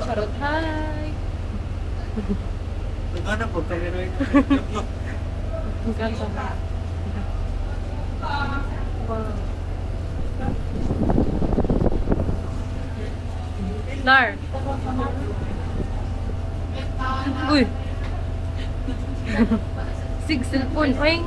Charot, hi! Nagana po kami rin. Ang ganda mo. Wow. Lar! Uy! Sig cellphone, oing!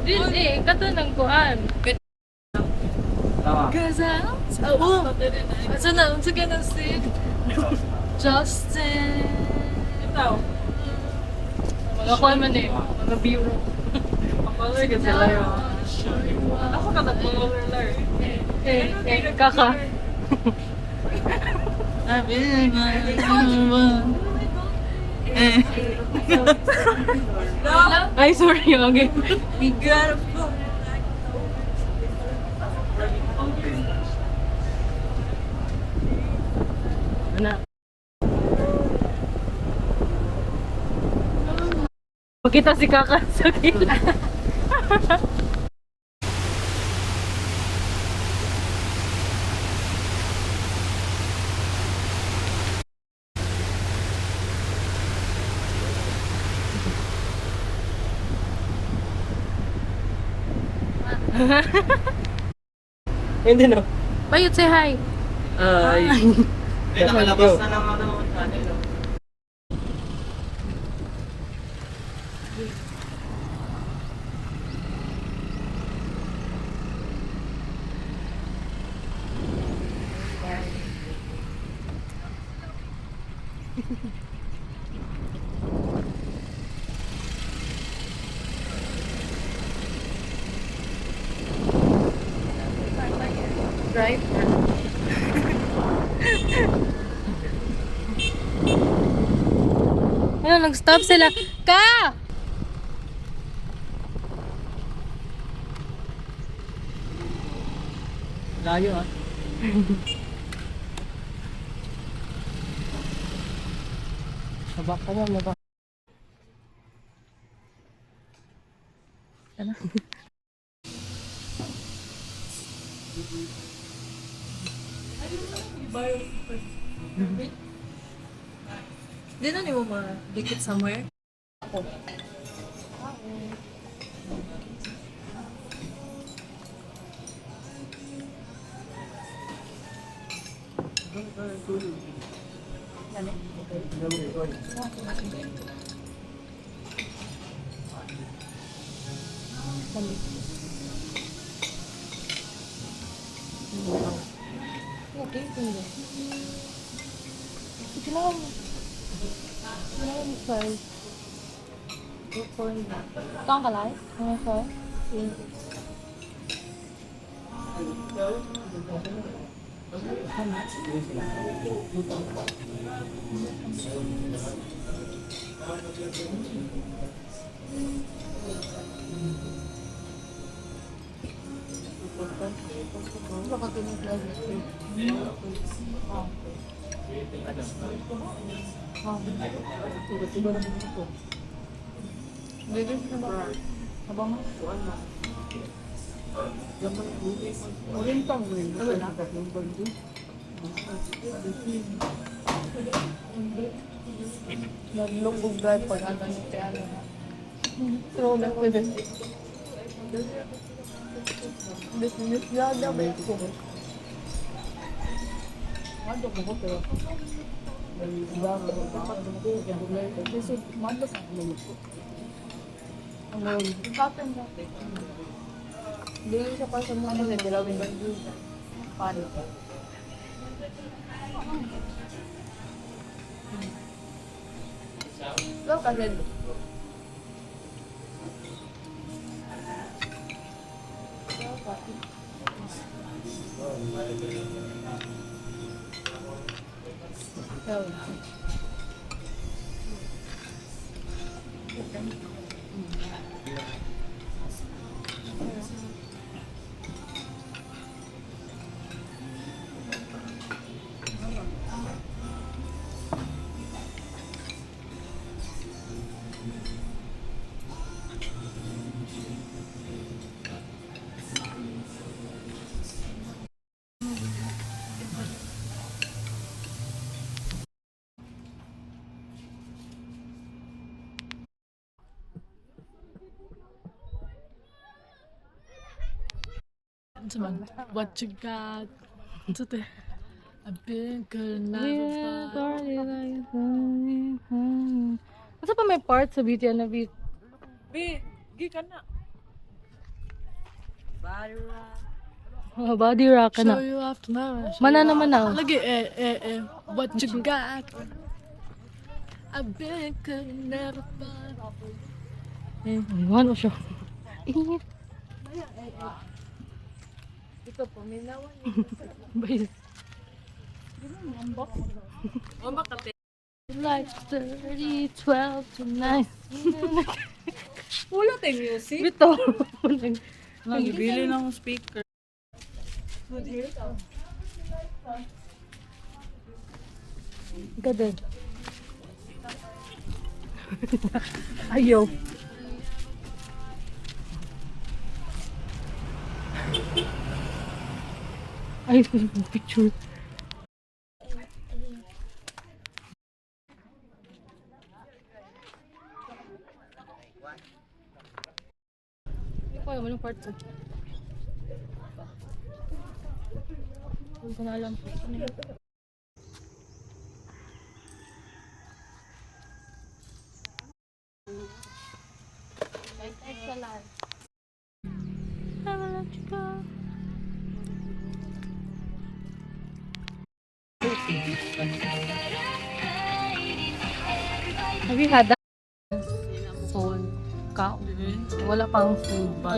Dili, kato ng kuan. Gaza? Oo. Asa na? Unsa ka na si Justin? Ito. Mga kuan man eh. Mga biro. Pakolor ka sila yun. Ako ka nag-pakolor lar. Kaka. Ay, sorry. Okay. Bigar po. Ano? Makita si Kaka sa gila. Hindi no. Bayot, say hi. Ay. Ay, nakalabas na naman ako kanila. Right? Ayun, nag-stop sila. Ka! Layo ah. Sabak ka na, mabak. Ano? Di na ni mo ma-dikit somewhere? Ako. Okay, hindi. Kailangan mo. Kailangan mo size. Ito ang kalay? Ano size? Baka tiniglas ito. Bilis na ba? Habang uling pang rin. Naglugog dahil pag ano ni Tiano. Throw back with it. This yada ba ito? Mado ko ko pero kasi mado sa ko. Ang kapen natin. Hindi siya pa sa mga na dilawin ba dito. Paano? Go kasi man. What you got? Today. I've been good never Asa pa may part sa Beauty and the Beast? Be, gikan na. Body rock ka na. Show you off tomorrow. Mana naman na. Lagi what you got? I've been good never ano siya? Init. Ito po, may nawan. Bayos. Like 30, 12 to 9. Wala tayo music. Bito. Nagibili ng speaker. Ganda. Ayaw. Ay, picture. Hindi ko alam anong part to. Hindi ko na alam. Ano yun? Excellent. Have you had that? Phone. Kao. Wala pang food ba?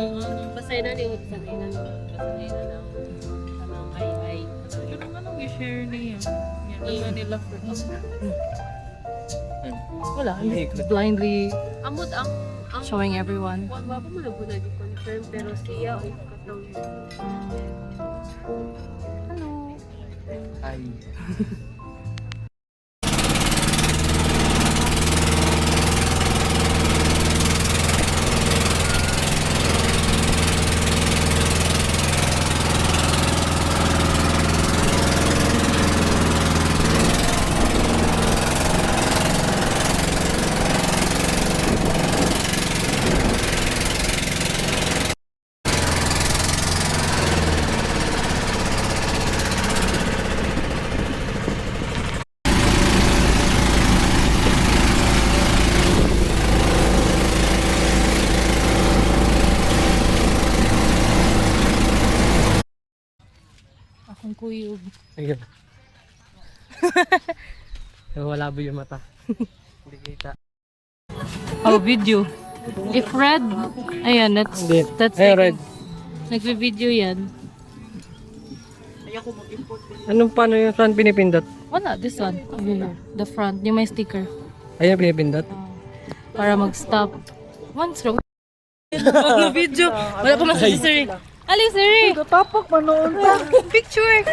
Basta na ni Hudson. Ay. Pero anong i-share niya? Yan nila for wala. Blindly Amot ang showing everyone. wala pa mo na po nag-confirm pero siya ay katawin. Hello. Ay. Akong kuyog. Ayun. Wala ba yung mata? Hindi kita. Oh, video. If red, ayan, that's Hindi. like, Red. nagbe-video yan. Anong paano yung front pinipindot? Wala, this one. Here, the front, yung may sticker. Ayun pinipindot? Para mag-stop. Once wrong. Mag-video. Wala pa masasi, sir. Ali, sir. Tapok manoon pa. Picture.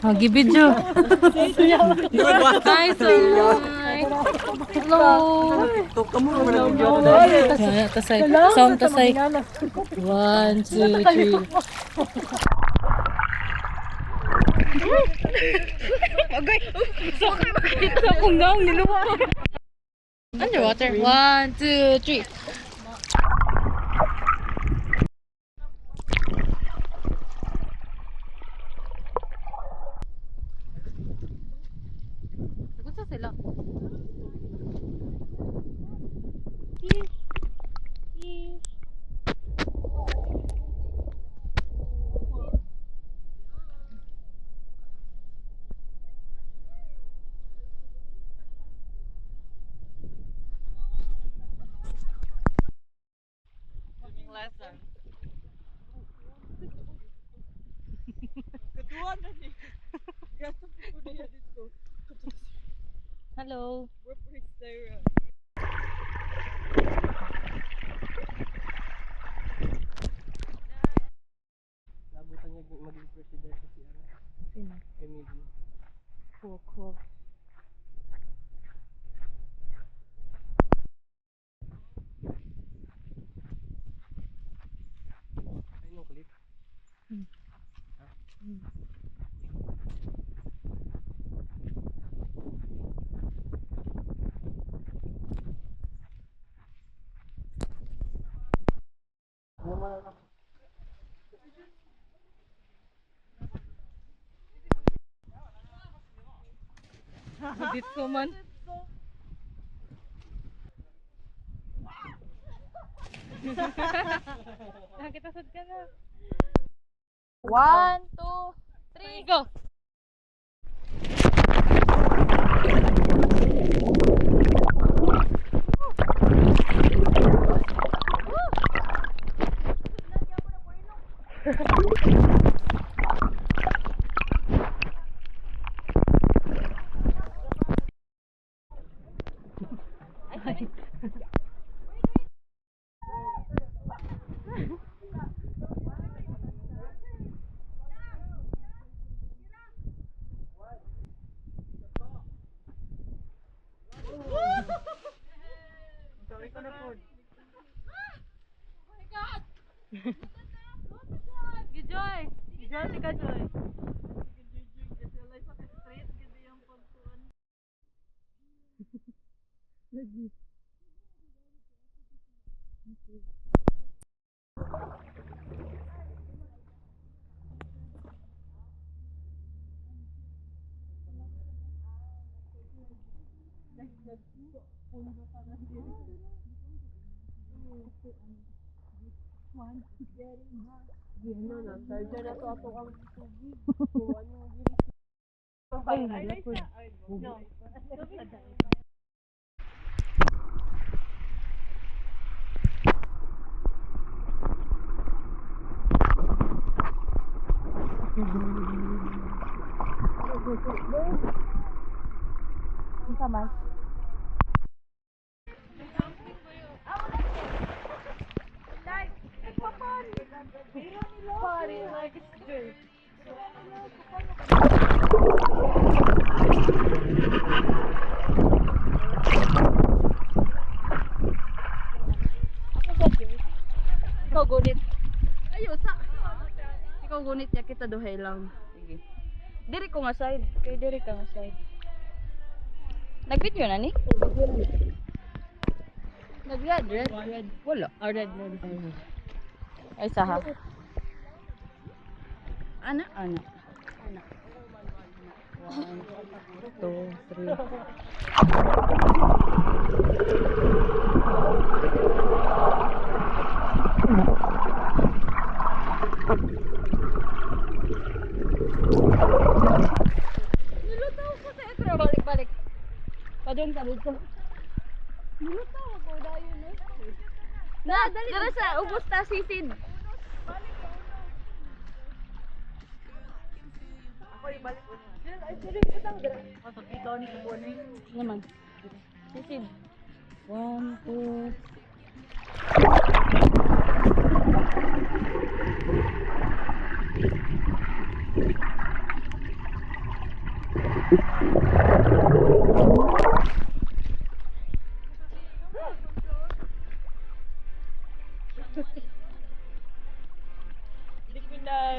Mag-video. Hi, sir. Hello. Yan, tasay. Sound tasay. 1, 2, 3. Underwater. 1, 2, 3. Gusto sila. Hello. Nabutan niya maging presidente si ano? Sino? Emilio. Cool. Ayun yung clip. Edit ko man. Nakitasad ka na. 1, 2, 3, Go! Gijoy! Gijoy, tika Joy. Ay, nalapod. Party like it's dirt. Ikaw gunit. Ayo sa. Ikaw gunit ya kita duhay lang. Sige. Diri ko nga side. Kay diri ka nga side. Nag-video na ni? Nag-red, red. Wala. Red. Ay saha. Ana. 1, 2, 3. Nilutaw ko sa ekra. Balik. Padung ka dito. Nilutaw ako dayon eh. Dara sa ubos ta sisid. Naman. Sisid. 1, 2.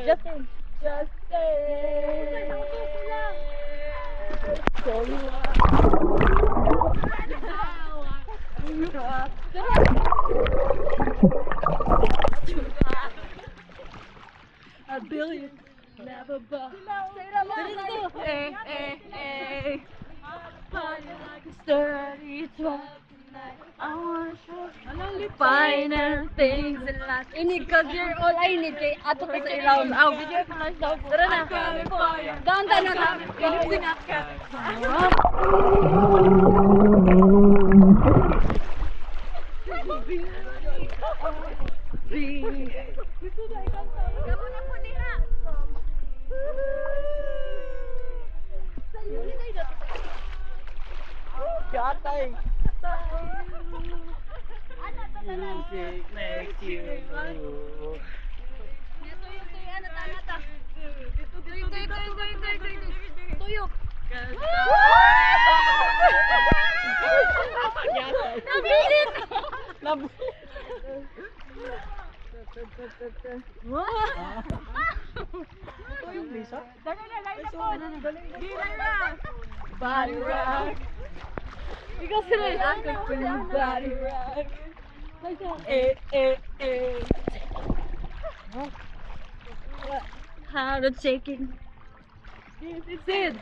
Justin. A billion. Never bought. Party like it's 30, 12. I wanna show Finer things in life. Ini cause you're all I need. Kay ato ka sa ilaw. Aw, video ko lang daw. Tara na. Down na ka. Sing up ka. Kamu na po niha. Yatay. Music makes you move. Tuyok. Nabilit. Tuyok, Lisa? body rock. Ikaw sila yung body rock. How to shaking. Sid!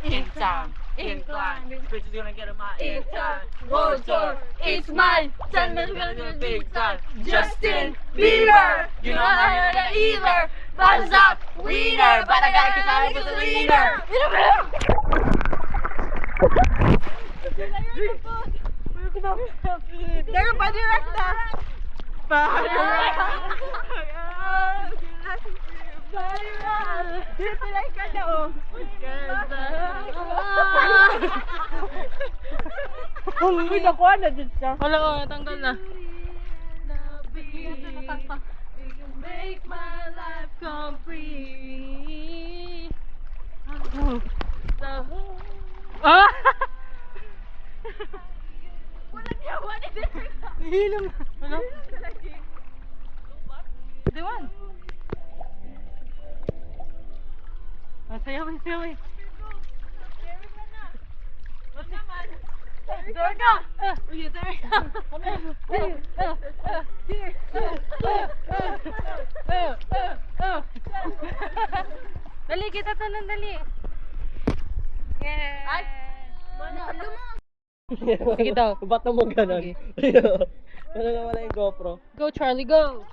In time, incline, bitches gonna get in my in time. Road tour, it's my turn to Gonna big time. Justin Bieber. You know I heard it either. Buzz up, wiener, but I gotta keep out with the leader. There pa direct na. Dito lang ka na oh. Uy, nakuha na dyan siya. Wala ko, natanggal na. Make my life come free. Ah! Nihilom na. Ano? Diwan. Sayaw, sayaw. Dorga! Dali, kita tanan, dali. Yeah. Sige daw. Ba't naman ganun? Ano na wala yung GoPro? Go, Charlie, go.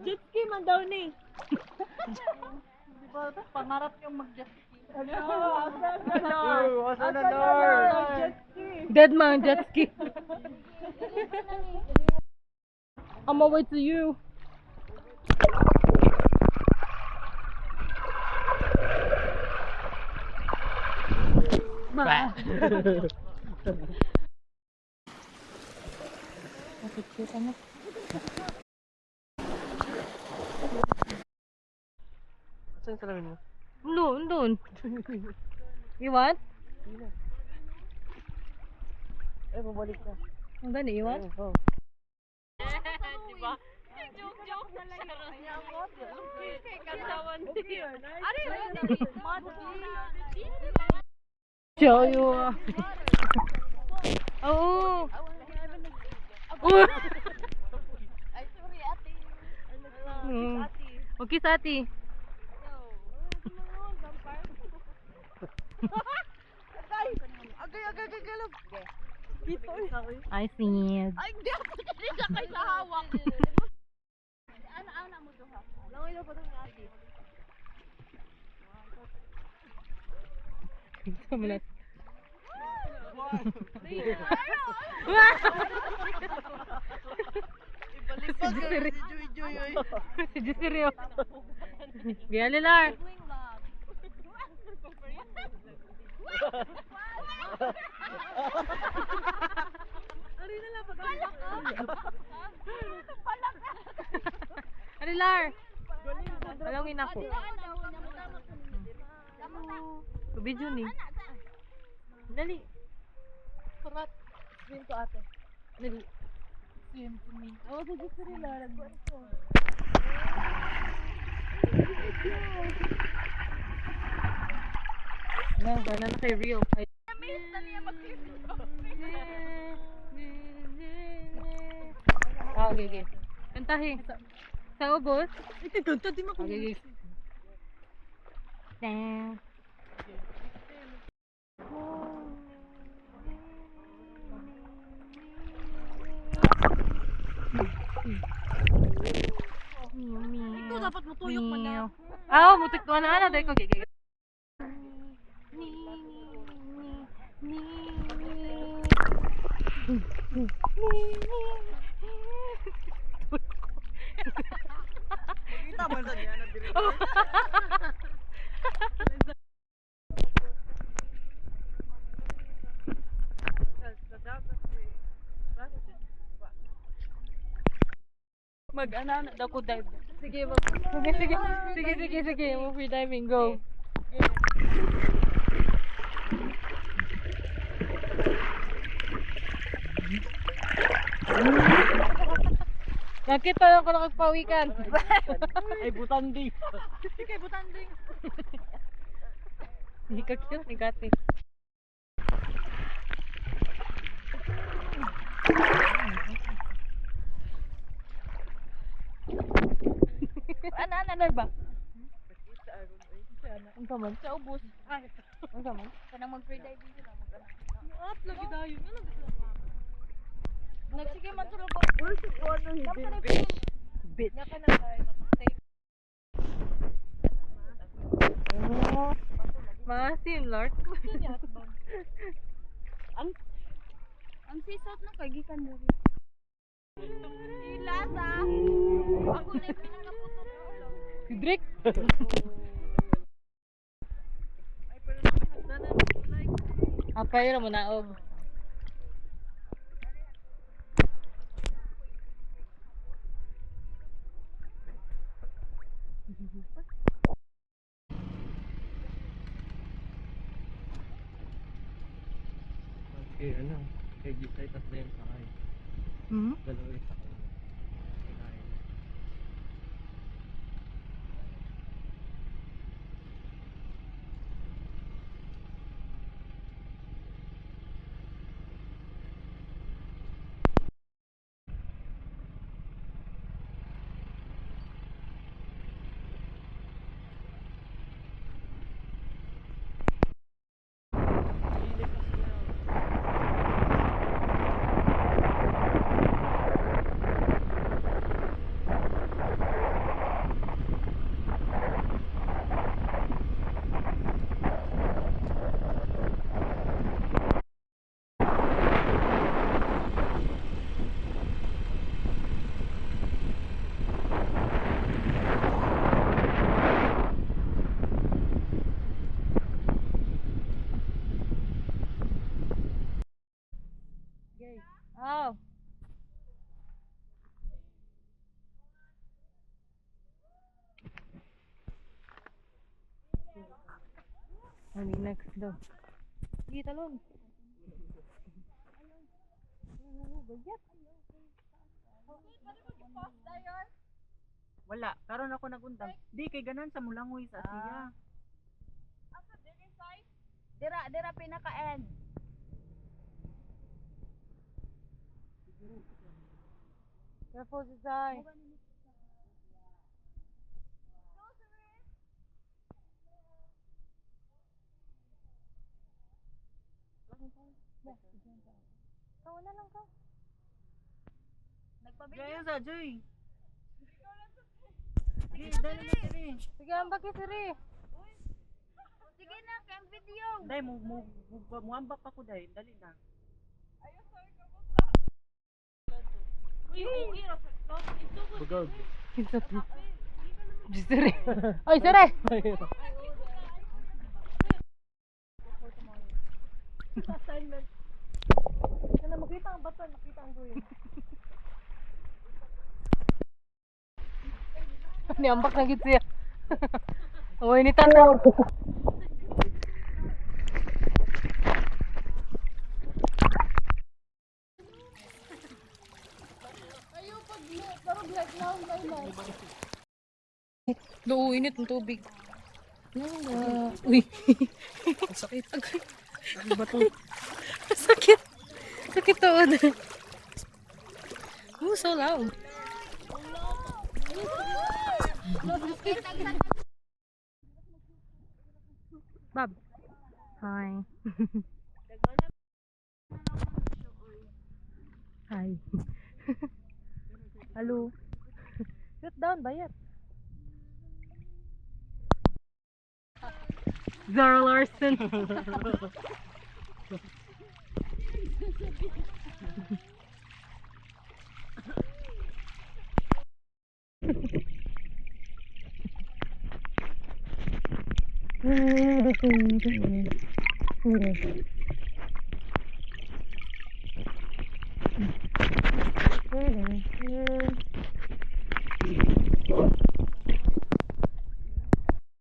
Jet ski man daw ni. Di ba pangarap yung mag-jet ski? Wasa na, Lord? Jet ski. Dead man, jet ski. On my way to you. Bah. Saan yung salamin mo? Doon. You want? Eh, pabalik ka. Ang gani, you want? Oh. Diba? Joke na lang niya mo. Katawan niya. Show you. Oh. Okay, Sati. Agay, galap. Dito eh. I see it. Ay, hindi ako kanina kay sa hawak. Ano mo to ha? Langoy na po itong ati. Kumulat. Ibalik pa si Joy. Si Jessirio. Bialilar. Ari na lang pag-alak ka. Alilar. Talongin ako. Video ni. Dali. Surat. Swim to ate. Dali. Swim to me. Ako sa Diyos rin lang. Nagbuwan ko. No, wala na kay Rio. Okay, okay. Kantahin. Sa ubos? Ito, kanta di mo Okay, okay. Damn. Ito, dapat mo tuyok man na. Ah, mutik ko na dahil ko gigig. Kita man sa niya na diri. Mag-ana na daw ko dive. Sige, sige. Mo free diving, go. Nakita lang ko nakagpawikan. Ay butanding. Sige, butanding. Hindi ka cute, ni Kati. Ano ba? Ang saman, sa ubos. Ang saman. Kanang mag-free diving sila, mag-ana. At lagi dayo. Ano ba sila? Nagsige man sila ba? Bit. Nya ka na tayo, stay. Mga sinlord. Ang sisot na kay gikan diri. Ilasa. Ako na yung pinakaputo na ulo. Si Drake. Apay ra mo naog. Okay, ano? Kay gisay tas na yung sakay. Hmm? Dalawa yung sakay. Kinain. Oh. Ano next daw? Sige, talon. Wala, karon ako nagundang. Di kay ganan sa Mulangoy sa Asia. Dira pinaka-end. Careful, Zay. Kauna lang ka. Nagpabigyan. Gaya sa Joy. Sige, dali na dali. Sige, ang bakit, Siri? Sige na, kang video. Dai mo ambak ako dai, dali na. Bugog. Kinsa to? Siri. Oy, Siri! Assignment. Kana makita ang bata, nakita ang guyo. Ni ambak na gid siya. Oy, ni tanaw. Lo, init ng tubig. Uy. Sakit. Ano ba to? Sakit. Sakit to. Oh, so loud. Bob. Hi. Hi. Hello. Sit down, bayat. Zara Larson.